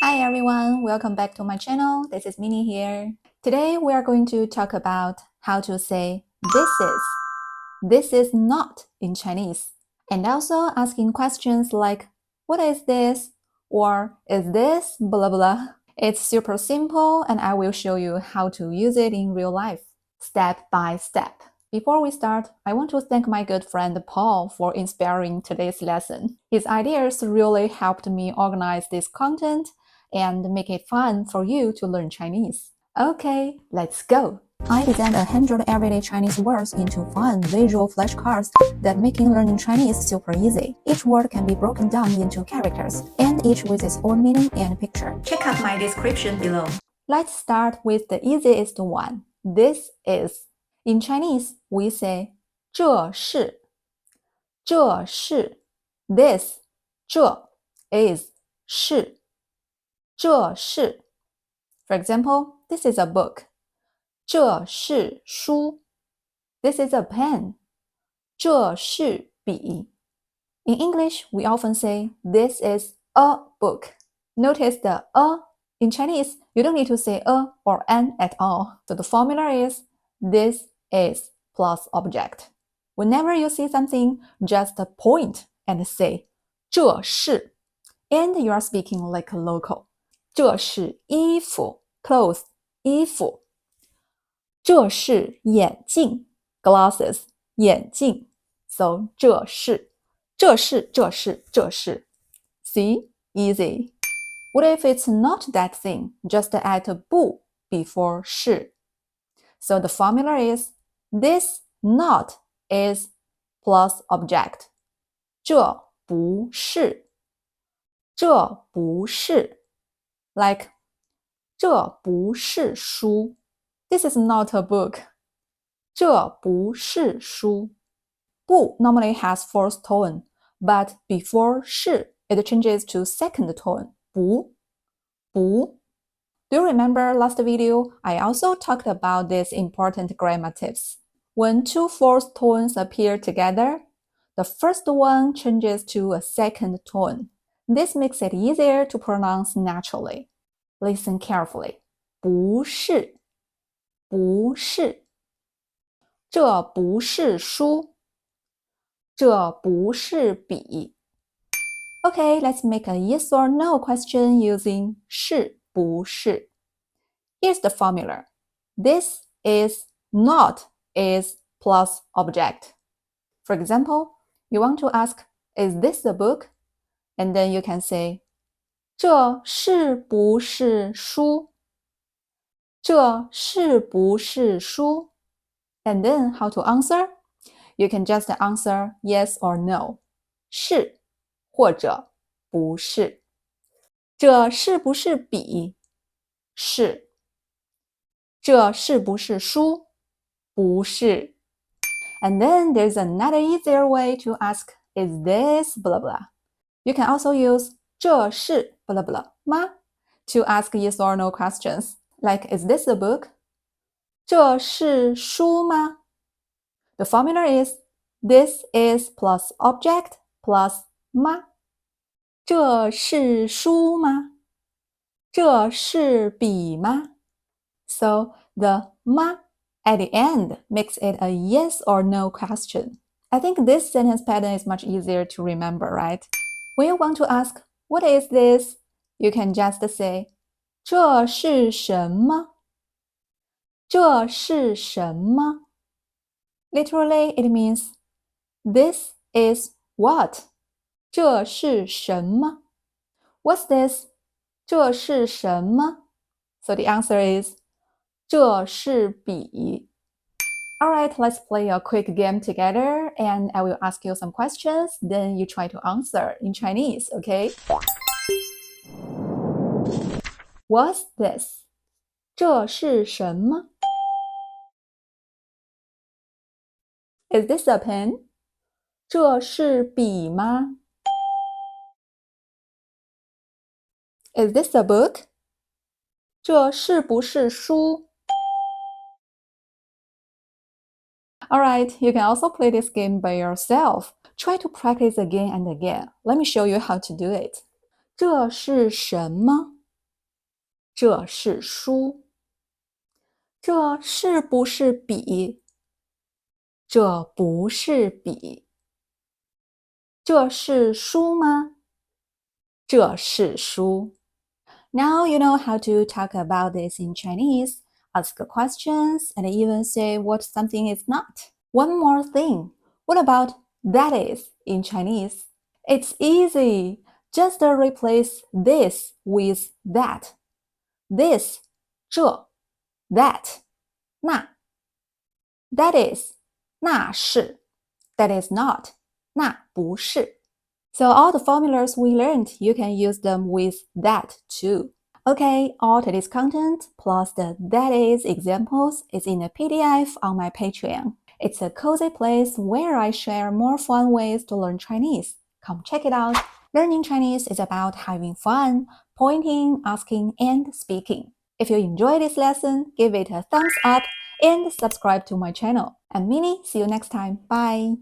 Hi everyone, welcome back to my channel. This is Minnie here. Today we are going to talk about how to say this is not in Chinese, and also asking questions like what is this or is this blah blah. It's super simple and I will show you how to use it in real life, step by step. Before we start, I want to thank my good friend Paul for inspiring today's lesson. His ideas really helped me organize this content and make it fun for you to learn Chinese. Okay, let's go! I designed 100 everyday Chinese words into fun visual flashcards that making learning Chinese super easy. Each word can be broken down into characters, and each with its own meaning and picture. Check out my description below. Let's start with the easiest one. This is. In Chinese, we say 这是这是 this 这 is 是这是 For example, this is a book. 这是书 This is a pen. 这是笔 In English, we often say this is a book. Notice the a. In Chinese, you don't need to say a or an at all. So the formula is this is plus object. Whenever you see something, just point and say 这是 and you are speaking like a local. 这是衣服 clothes 衣服这是眼镜 glasses 眼镜 So 这是 See? Easy. What if it's not that thing? Just add a 不 before 是 So the formula is this not is plus object. 这不是这不是 Like 这不是书 This is not a book. 这不是书不 normally has fourth tone, but before 是 it changes to second tone. 不 Do you remember last video? I also talked about these important grammar tips. When two fourth tones appear together, the first one changes to a second tone. This makes it easier to pronounce naturally. Listen carefully. 不是不是这不是书这不是笔 Okay, let's make a yes or no question using 是不是 Here's the formula. This is not is plus object. For example, you want to ask, is this a book? And then you can say, 这是不是书这是不是书 And then how to answer? You can just answer yes or no. 是或者不是。这是不是笔？是。这是不是书？不是。And then there's another easier way to ask, is this blah blah? You can also use 这是 blah blah 吗 to ask yes or no questions. Like, is this a book? 这是书吗 The formula is this is plus object plus 吗这是书吗这是笔吗 So the 吗 at the end makes it a yes or no question. I think this sentence pattern is much easier to remember, right? When you want to ask, what is this? You can just say, 这是什么这是什么 Literally, it means, this is what? 这是什么 What's this? 这是什么 So the answer is, 这是笔 Alright, let's play a quick game together and I will ask you some questions, then you try to answer in Chinese, okay? What's this? 这是什么Is this a pen? 这是笔吗 Is this a book? 这是不是书 Alright, you can also play this game by yourself. Try to practice again and again. Let me show you how to do it. 这是什么这是书。这是不是笔？这不是笔。这是书吗？这是书。Now you know how to talk about this in Chinese, ask questions, and even say what something is not. One more thing. What about that is in Chinese? It's easy. Just replace this with that. This, 这 that, 那 that is, 那是 that is not, 那不是 So all the formulas we learned, you can use them with that too. Okay, all today's content plus the that is examples is in a PDF on my Patreon. It's a cozy place where I share more fun ways to learn Chinese. Come check it out. Learning Chinese is about having fun, pointing, asking, and speaking. If you enjoyed this lesson, give it a thumbs up and subscribe to my channel. I'm Minnie. See you next time. Bye.